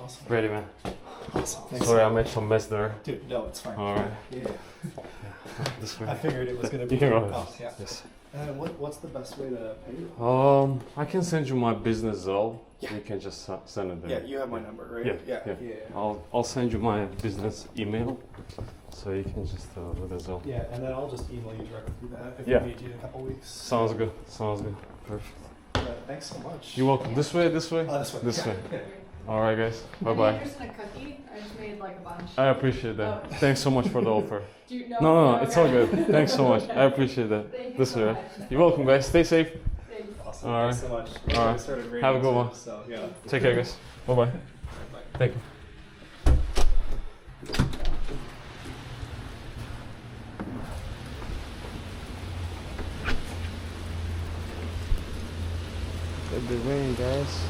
Awesome. Ready, man. Awesome. Thanks. Sorry, I made some mess there. Dude, no, it's fine. All right. Yeah. This way. I figured it was gonna be. You can go ahead. Oh, yeah. Yes. What's the best way to pay you? I can send you my business Zelle. Yeah. You can just send it there. Yeah, you have my number, right? Yeah. Yeah. I'll send you my business email, so you can just do the Zelle. Yeah, and then I'll just email you directly through that if Yeah. we need you in a couple weeks. Sounds good. Sounds good. Perfect. Thanks so much. You're welcome. This way. This way. This way. This Yeah. way. All right, guys. Bye bye. Interested in a cookie? I just made like a bunch. I appreciate that. Oh. Thanks so much for the offer. Do you know? No, it's all good. Thanks so much. I appreciate that. Thank you This so way. much. You're welcome, guys. Stay safe. Thanks. Awesome. All Thanks so much. All right. I started reading Have a good too, one. So, yeah. Take care, guys. Bye bye. Bye. Thank you. It's the rain, guys.